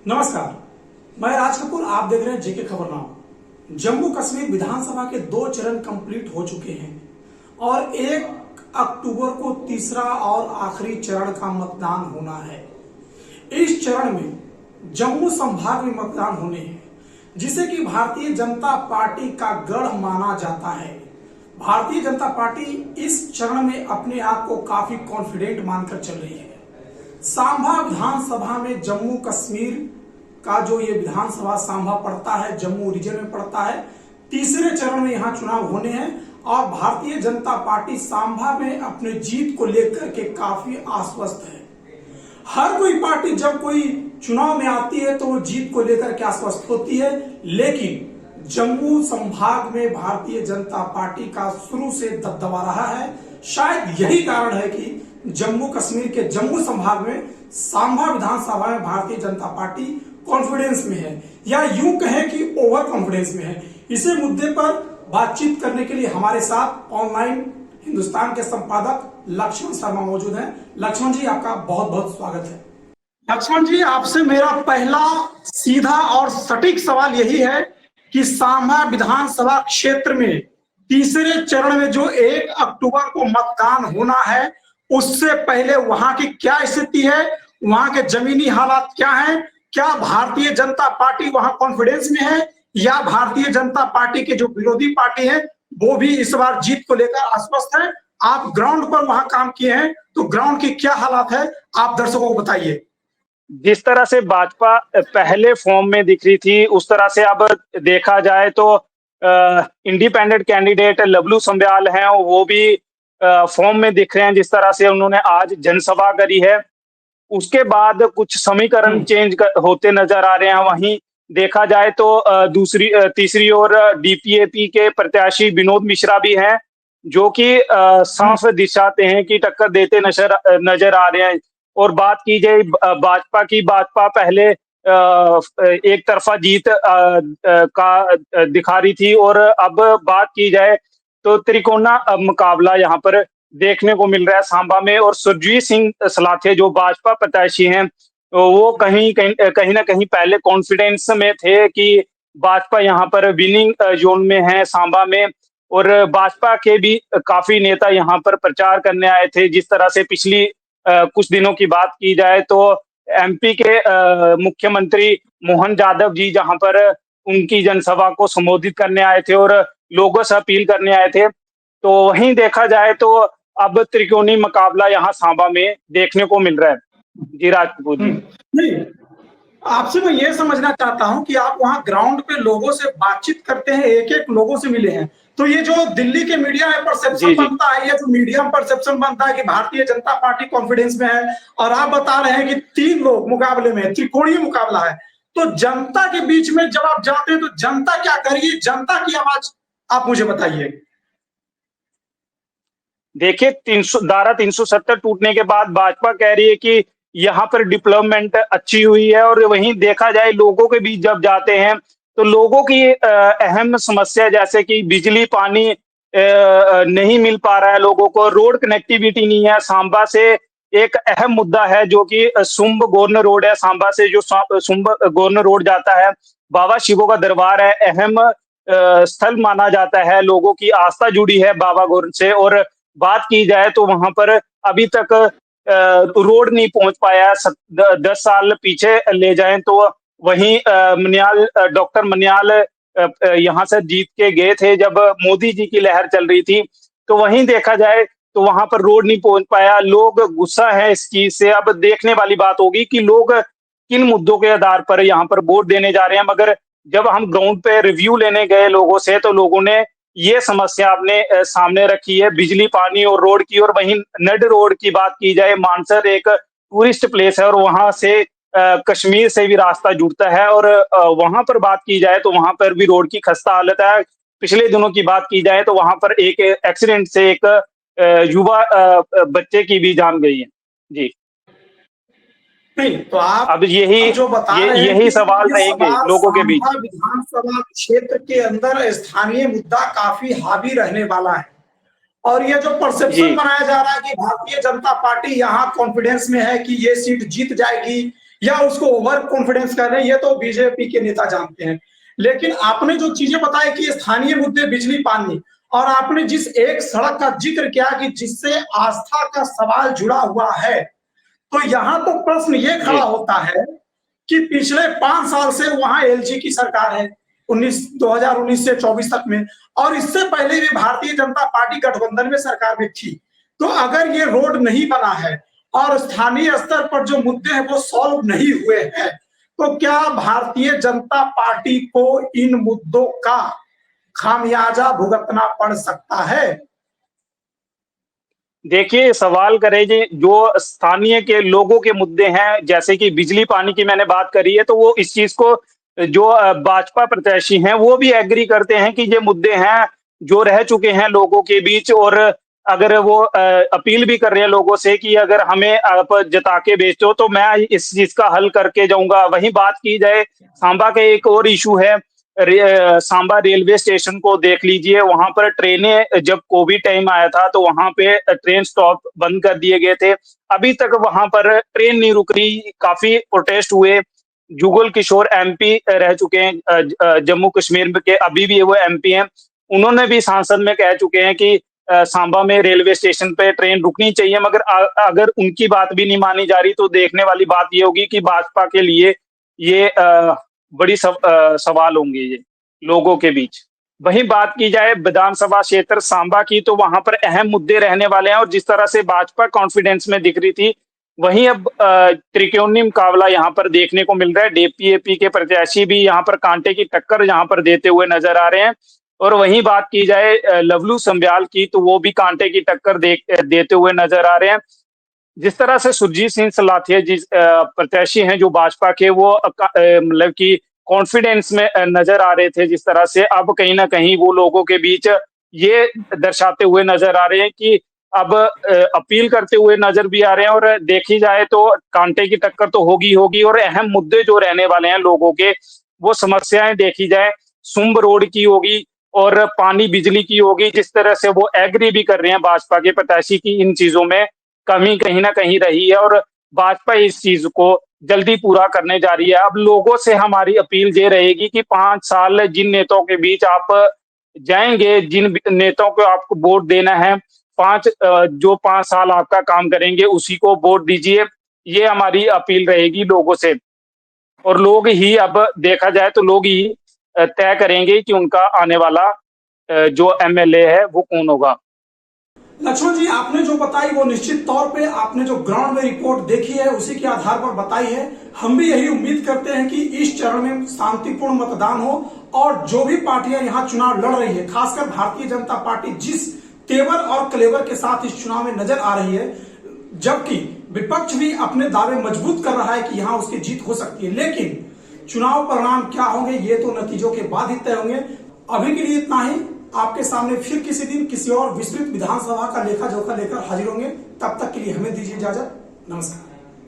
नमस्कार, मैं राज कपूर। आप देख रहे हैं जेके खबरनामा। जम्मू कश्मीर विधानसभा के 2 चरण कंप्लीट हो चुके हैं और 1 अक्टूबर को तीसरा और आखिरी चरण का मतदान होना है। इस चरण में जम्मू संभाग में मतदान होने हैं, जिसे कि भारतीय जनता पार्टी का गढ़ माना जाता है। भारतीय जनता पार्टी इस चरण में अपने आप को काफी कॉन्फिडेंट मानकर चल रही है। सांभा विधानसभा में जम्मू कश्मीर का जो ये विधानसभा सांभा पड़ता है, जम्मू रीजन में पड़ता है, तीसरे चरण में यहाँ चुनाव होने हैं और भारतीय जनता पार्टी सांभा में अपने जीत को लेकर के काफी आश्वस्त है। हर कोई पार्टी जब कोई चुनाव में आती है तो वो जीत को लेकर के आश्वस्त होती है, लेकिन जम्मू संभाग में भारतीय जनता पार्टी का शुरू से दबदबा रहा है। शायद यही कारण है कि जम्मू कश्मीर के जम्मू संभाग में सांभा विधानसभा में भारतीय जनता पार्टी कॉन्फिडेंस में है, या यूं कहें कि ओवर कॉन्फिडेंस में है। इसी मुद्दे पर बातचीत करने के लिए हमारे साथ ऑनलाइन हिंदुस्तान के संपादक लक्ष्मण शर्मा मौजूद हैं। लक्ष्मण जी, आपका बहुत बहुत स्वागत है। लक्ष्मण जी, आपसे मेरा पहला सीधा और सटीक सवाल यही है कि सांभा विधानसभा क्षेत्र में तीसरे चरण में जो 1 अक्टूबर को मतदान होना है, उससे पहले वहां की क्या स्थिति है, वहां के जमीनी हालात क्या हैं? क्या भारतीय जनता पार्टी वहां कॉन्फिडेंस में है, या भारतीय जनता पार्टी के जो विरोधी पार्टी है वो भी इस बार जीत को लेकर आश्वस्त है? आप ग्राउंड पर वहां काम किए हैं, तो ग्राउंड की क्या हालात है, आप दर्शकों को बताइए। जिस तरह से भाजपा पहले फॉर्म में दिख रही थी, उस तरह से अब देखा जाए तो इंडिपेंडेंट कैंडिडेट लवलू संब्याल हैं, वो भी फॉर्म में दिख रहे हैं। जिस तरह से उन्होंने आज जनसभा करी है, उसके बाद कुछ समीकरण चेंज होते नजर आ रहे हैं। वहीं देखा जाए तो तीसरी ओर डीपीएपी के प्रत्याशी विनोद मिश्रा भी हैं, जो कि साफ दिखाते हैं कि टक्कर देते नजर आ रहे हैं। और बात की जाए भाजपा की, भाजपा पहले एक तरफा जीत का दिखा रही थी, और अब बात की जाए तो त्रिकोणा मुकाबला यहाँ पर देखने को मिल रहा है सांबा में। और सुरजीत सिंह सलाथे जो भाजपा प्रत्याशी हैं, वो कहीं ना कहीं पहले कॉन्फिडेंस में थे कि भाजपा यहाँ पर विनिंग जोन में है सांबा में। और भाजपा के भी काफी नेता यहाँ पर प्रचार करने आए थे। जिस तरह से पिछली कुछ दिनों की बात की जाए तो एमपी के मुख्यमंत्री मोहन यादव जी जहां पर उनकी जनसभा को संबोधित करने आए थे और लोगों से अपील करने आए थे। तो वहीं देखा जाए तो अब त्रिकोणीय मुकाबला यहाँ सांबा में देखने को मिल रहा है। जी राज कपूर जी। नहीं, आपसे मैं ये समझना चाहता हूं कि आप वहां ग्राउंड पे लोगों से बातचीत करते हैं, एक एक लोगों से मिले हैं, तो ये जो दिल्ली के मीडिया में परसेप्शन बनता है, ये जो मीडिया में परसेप्शन बनता है कि भारतीय जनता पार्टी कॉन्फिडेंस में है, और आप बता रहे हैं कि 3 लोग मुकाबले में, त्रिकोणीय मुकाबला है, तो जनता के बीच में जब आप जाते हैं तो जनता क्या करिए, जनता की आवाज आप मुझे बताइए। देखिए, धारा 370 टूटने के बाद भाजपा कह रही है कि यहाँ पर डेवलपमेंट अच्छी हुई है। और वहीं देखा जाए लोगों के बीच जब जाते हैं तो लोगों की अहम समस्या जैसे कि बिजली पानी नहीं मिल पा रहा है लोगों को, रोड कनेक्टिविटी नहीं है। सांबा से एक अहम मुद्दा है जो कि सुंब गोर्न रोड है। सांबा से जो सुंब गोर्न रोड जाता है, बाबा शिवों का दरबार है, अहम स्थल माना जाता है। लोगों की आस्था जुड़ी है बाबा गोर्न से। और बात की जाए तो वहां पर अभी तक रोड नहीं पहुंच पाया। 10 साल पीछे ले जाएं तो वहीं डॉक्टर मनियाल यहाँ से जीत के गए थे जब मोदी जी की लहर चल रही थी। तो वहीं देखा जाए तो वहां पर रोड नहीं पहुंच पाया। लोग गुस्सा है इस चीज से। अब देखने वाली बात होगी कि लोग किन मुद्दों के आधार पर यहाँ पर वोट देने जा रहे हैं। मगर जब हम ग्राउंड पे रिव्यू लेने गए लोगों से, तो लोगों ने ये समस्या अपने सामने रखी है, बिजली पानी और रोड की। और वहीं नड रोड की बात की जाए, मानसर एक टूरिस्ट प्लेस है और वहां से कश्मीर से भी रास्ता जुड़ता है। और वहां पर बात की जाए तो वहां पर भी रोड की खस्ता हालत है। पिछले दिनों की बात की जाए तो वहां पर एक एक्सीडेंट से एक युवा बच्चे की भी जान गई है। जी नहीं, तो आप अब यही जो बता रहे हैं यही कि सवाल इस रहेंगे बार लोगों के बीच। सांभा विधानसभा क्षेत्र के अंदर स्थानीय मुद्दा काफी हावी रहने वाला है, और ये जो परसेप्शन बनाया जा रहा है कि भारतीय जनता पार्टी यहाँ कॉन्फिडेंस में है कि ये सीट जीत जाएगी, या उसको ओवर कॉन्फिडेंस कह रहे हैं, ये तो बीजेपी के नेता जानते हैं। लेकिन आपने जो चीजें बताई कि स्थानीय मुद्दे, बिजली, पानी, और आपने जिस एक सड़क का जिक्र किया कि जिससे आस्था का सवाल जुड़ा हुआ है, तो यहां तो प्रश्न ये खड़ा जी होता है कि पिछले 5 साल से वहां एलजी की सरकार है, 2019 से 24 तक में, और इससे पहले भी भारतीय जनता पार्टी गठबंधन में सरकार में थी। तो अगर ये रोड नहीं बना है और स्थानीय स्तर पर जो मुद्दे हैं वो सॉल्व नहीं हुए हैं, तो क्या भारतीय जनता पार्टी को इन मुद्दों का खामियाजा भुगतना पड़ सकता है? देखिए, सवाल करें जी, जो स्थानीय के लोगों के मुद्दे हैं, जैसे कि बिजली पानी की मैंने बात करी है, तो वो इस चीज को जो भाजपा प्रत्याशी हैं वो भी एग्री करते हैं कि ये मुद्दे हैं जो रह चुके हैं लोगों के बीच। और अगर वो अपील भी कर रहे हैं लोगों से कि अगर हमें आप जता के बेचो तो मैं इस चीज का हल करके जाऊंगा। वहीं बात की जाए सांबा का एक और इशू है, सांबा रेलवे स्टेशन को देख लीजिए। वहां पर ट्रेनें, जब कोविड टाइम आया था तो वहां पे ट्रेन स्टॉप बंद कर दिए गए थे, अभी तक वहां पर ट्रेन नहीं रुक रही। काफी प्रोटेस्ट हुए। जुगल किशोर एमपी रह चुके हैं जम्मू कश्मीर के, अभी भी वो एमपी हैं। उन्होंने भी सांसद में कह चुके हैं कि सांबा में रेलवे स्टेशन पे ट्रेन रुकनी चाहिए, मगर अगर उनकी बात भी नहीं मानी जा रही तो देखने वाली बात ये होगी कि भाजपा के लिए ये बड़ी सवाल होंगे ये लोगों के बीच। वहीं बात की जाए विधानसभा क्षेत्र सांबा की, तो वहां पर अहम मुद्दे रहने वाले हैं। और जिस तरह से भाजपा कॉन्फिडेंस में दिख रही थी, वहीं अब त्रिकोणीय मुकाबला यहाँ पर देखने को मिल रहा है। डीपीएपी के प्रत्याशी भी यहाँ पर कांटे की टक्कर यहाँ पर देते हुए नजर आ रहे हैं। और वहीं बात की जाए लवलू संब्याल की, तो वो भी कांटे की टक्कर देते हुए नजर आ रहे हैं। जिस तरह से सुरजीत सिंह सलाथिया जिस प्रत्याशी हैं जो भाजपा के, वो मतलब कि कॉन्फिडेंस में नजर आ रहे थे, जिस तरह से अब कहीं ना कहीं वो लोगों के बीच ये दर्शाते हुए नजर आ रहे हैं कि अब अपील करते हुए नजर भी आ रहे हैं। और देखी जाए तो कांटे की टक्कर तो होगी होगी। और अहम मुद्दे जो रहने वाले हैं लोगों के, वो समस्याएं देखी जाए सुम्ब रोड की होगी और पानी बिजली की होगी। जिस तरह से वो एग्री भी कर रहे हैं भाजपा के प्रत्याशी की इन चीजों में कमी कहीं ना कहीं रही है, और भाजपा इस चीज को जल्दी पूरा करने जा रही है। अब लोगों से हमारी अपील ये रहेगी कि 5 साल जिन नेताओं के बीच आप जाएंगे, जिन नेताओं को आपको वोट देना है, जो 5 साल आपका काम करेंगे उसी को वोट दीजिए। ये हमारी अपील रहेगी लोगों से। और लोग ही, अब देखा जाए तो लोग ही तय करेंगे कि उनका आने वाला जो एमएलए है वो कौन होगा। लक्ष्मण जी, आपने जो बताई वो निश्चित तौर पे आपने जो ग्राउंड में रिपोर्ट देखी है उसी के आधार पर बताई है। हम भी यही उम्मीद करते हैं कि इस चरण में शांतिपूर्ण मतदान हो और जो भी पार्टियां यहां चुनाव लड़ रही है, खासकर भारतीय जनता पार्टी जिस तेवर और क्लेवर के साथ इस चुनाव में नजर आ रही है, जबकि विपक्ष भी अपने दावे मजबूत कर रहा है कि यहां उसकी जीत हो सकती है, लेकिन चुनाव परिणाम क्या होंगे ये तो नतीजों के बाद ही तय होंगे। अभी के लिए इतना ही। आपके सामने फिर किसी दिन किसी और विस्तृत विधानसभा का लेखा जोखा लेकर हाजिर होंगे। तब तक के लिए हमें दीजिए इजाजत। नमस्कार।